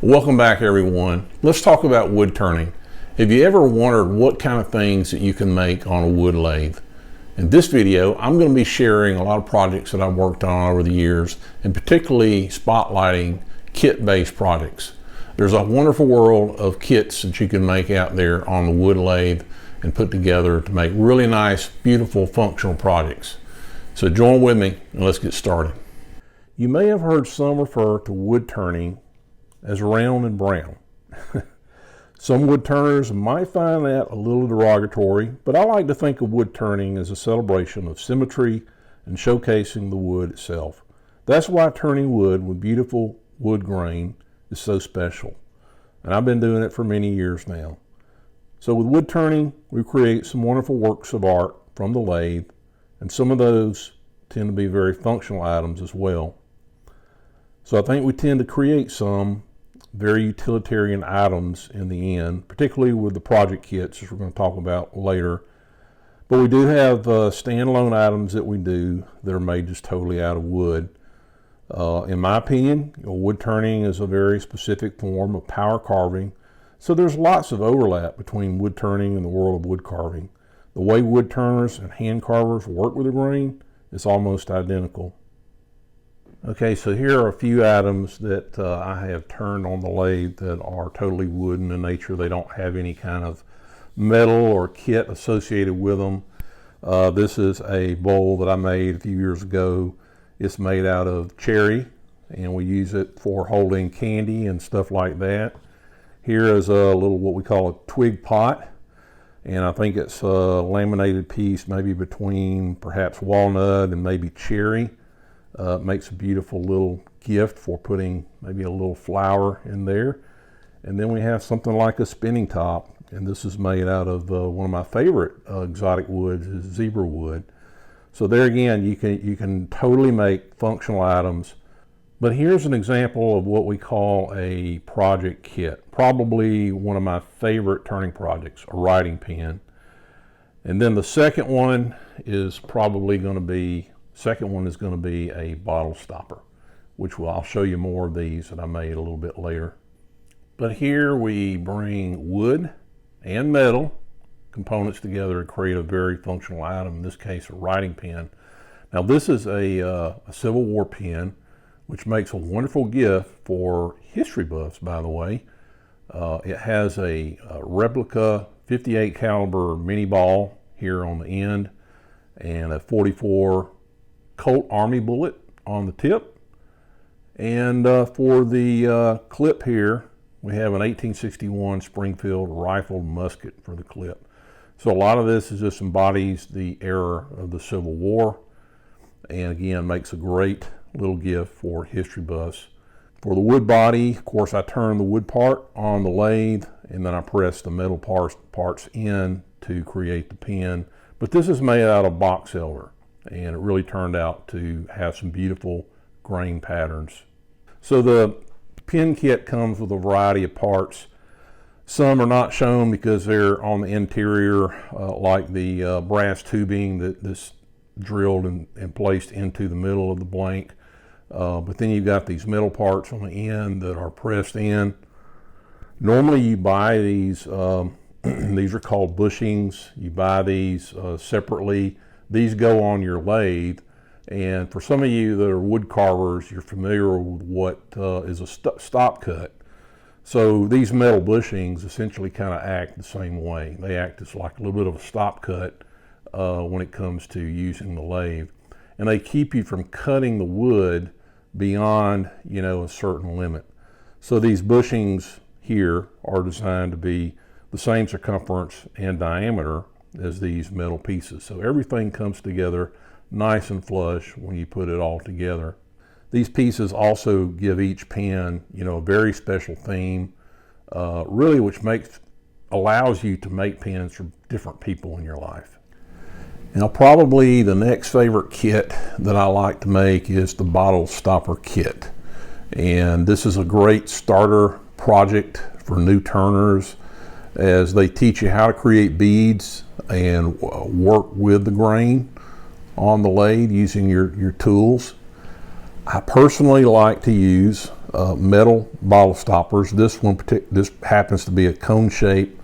Welcome back, everyone. Let's talk about wood turning. Have you ever wondered what kind of things that you can make on a wood lathe? In this video, I'm going to be sharing a lot of projects that I've worked on over the years, and particularly spotlighting kit-based projects. There's a wonderful world of kits that you can make out there on the wood lathe and put together to make really nice, beautiful, functional projects. So join with me and let's get started. You may have heard some refer to wood turning as round and brown. Some wood turners might find that a little derogatory, but I like to think of wood turning as a celebration of symmetry and showcasing the wood itself. That's why turning wood with beautiful wood grain is so special. And I've been doing it for many years now. So with wood turning, we create some wonderful works of art from the lathe, and some of those tend to be very functional items as well. So I think we tend to create some very utilitarian items in the end, particularly with the project kits, as we're going to talk about later. But we do have standalone items that we do that are made just totally out of wood. In my opinion, wood turning is a very specific form of power carving, so there's lots of overlap between wood turning and the world of wood carving. The way wood turners and hand carvers work with the grain is almost identical. Okay, so here are a few items that I have turned on the lathe that are totally wooden in nature. They don't have any kind of metal or kit associated with them. This is a bowl that I made a few years ago. It's made out of cherry, and we use it for holding candy and stuff like that. Here is a little what we call a twig pot, and I think it's a laminated piece maybe between perhaps walnut and maybe cherry. It makes a beautiful little gift for putting maybe a little flower in there. And then we have something like a spinning top, and this is made out of one of my favorite exotic woods is zebra wood. So there again, you can totally make functional items. But here's an example of what we call a project kit. Probably one of my favorite turning projects, a writing pen. And then the second one is going to be a bottle stopper, which I'll show you more of these that I made a little bit later. But here we bring wood and metal components together to create a very functional item, in this case a writing pen. Now this is a Civil War pen, which makes a wonderful gift for history buffs, by the way. It has a replica 58 caliber mini ball here on the end and a 44 Colt Army bullet on the tip, and for the clip here we have an 1861 Springfield rifled musket for the clip. So a lot of this is just embodies the era of the Civil War, and again makes a great little gift for history buffs. For the wood body, of course, I turn the wood part on the lathe and then I press the metal parts in to create the pen. But this is made out of box elder, and it really turned out to have some beautiful grain patterns. So the pen kit comes with a variety of parts. Some are not shown because they're on the interior, like the brass tubing that's drilled and placed into the middle of the blank. But then you've got these metal parts on the end that are pressed in. Normally you buy these, these are called bushings. You buy these separately. These go on your lathe, and for some of you that are wood carvers, you're familiar with what is a stop cut. So these metal bushings essentially kind of act the same way. They act as like a little bit of a stop cut when it comes to using the lathe, and they keep you from cutting the wood beyond a certain limit. So these bushings here are designed to be the same circumference and diameter as these metal pieces. So everything comes together nice and flush when you put it all together. These pieces also give each pen, a very special theme, really, which allows you to make pens for different people in your life. Now, probably the next favorite kit that I like to make is the bottle stopper kit. And this is a great starter project for new turners, as they teach you how to create beads and work with the grain on the lathe using your tools. I personally like to use metal bottle stoppers. This happens to be a cone shape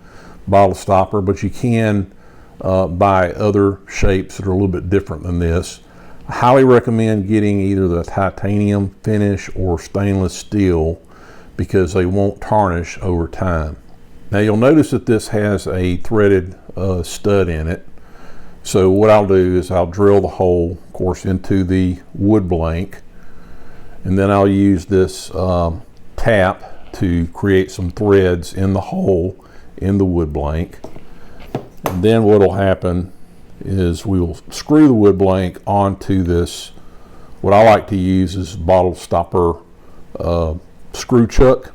bottle stopper, but you can buy other shapes that are a little bit different than this. I highly recommend getting either the titanium finish or stainless steel because they won't tarnish over time. Now you'll notice that this has a threaded stud in it. So what I'll do is I'll drill the hole, of course, into the wood blank, and then I'll use this tap to create some threads in the hole in the wood blank. And then what will happen is we will screw the wood blank onto this, what I like to use is bottle stopper screw chuck.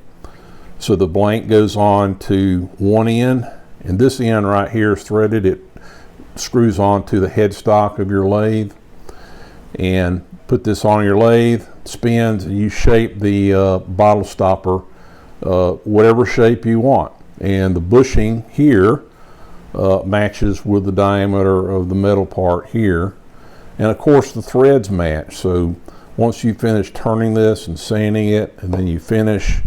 So the blank goes on to one end, and this end right here is threaded. It screws onto the headstock of your lathe, and put this on your lathe, spins, and you shape the bottle stopper whatever shape you want. And the bushing here matches with the diameter of the metal part here, and of course the threads match. So once you finish turning this and sanding it, and then you finish,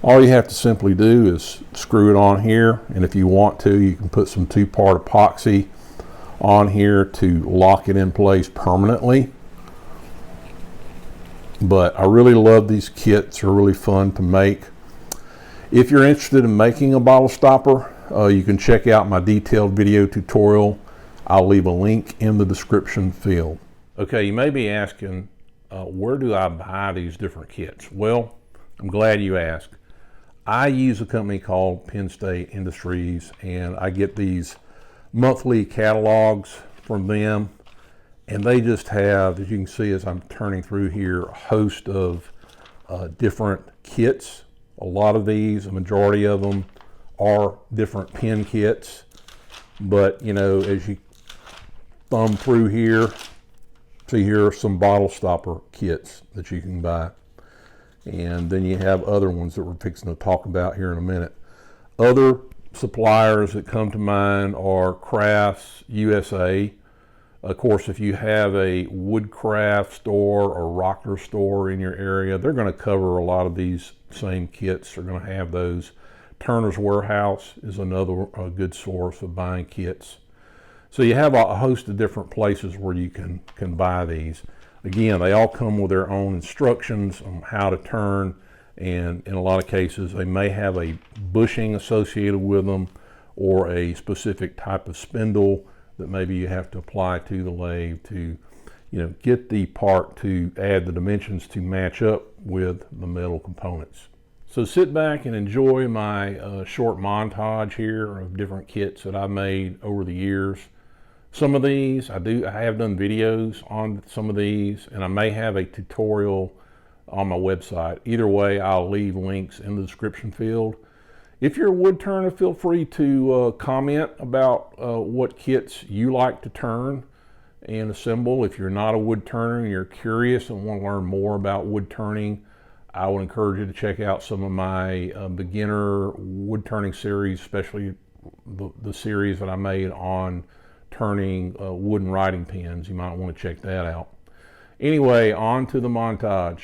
all you have to simply do is screw it on here, and if you want to, you can put some 2-part epoxy on here to lock it in place permanently. But I really love these kits. They're really fun to make. If you're interested in making a bottle stopper, you can check out my detailed video tutorial. I'll leave a link in the description field. Okay, you may be asking, where do I buy these different kits? Well, I'm glad you asked. I use a company called Penn State Industries, and I get these monthly catalogs from them, and they just have, as you can see as I'm turning through here, a host of different kits. A lot of these, a majority of them, are different pin kits, but you know, as you thumb through here, see here are some bottle stopper kits that you can buy. And then you have other ones that we're fixing to talk about here in a minute. Other suppliers that come to mind are Crafts USA. Of course, if you have a woodcraft store or rocker store in your area, they're going to cover a lot of these same kits. They're going to have those. Turner's Warehouse is another good source of buying kits. So you have a host of different places where you can buy these. Again, they all come with their own instructions on how to turn, and in a lot of cases they may have a bushing associated with them or a specific type of spindle that maybe you have to apply to the lathe to, you know, get the part to add the dimensions to match up with the metal components. So sit back and enjoy my short montage here of different kits that I've made over the years. Some of these I have done videos on some of these, and I may have a tutorial on my website. Either way, I'll leave links in the description field. If you're a wood turner, feel free to comment about what kits you like to turn and assemble. If you're not a wood turner and you're curious and want to learn more about wood turning, I would encourage you to check out some of my beginner wood turning series, especially the series that I made on turning wooden writing pens. You might want to check that out. Anyway, on to the montage.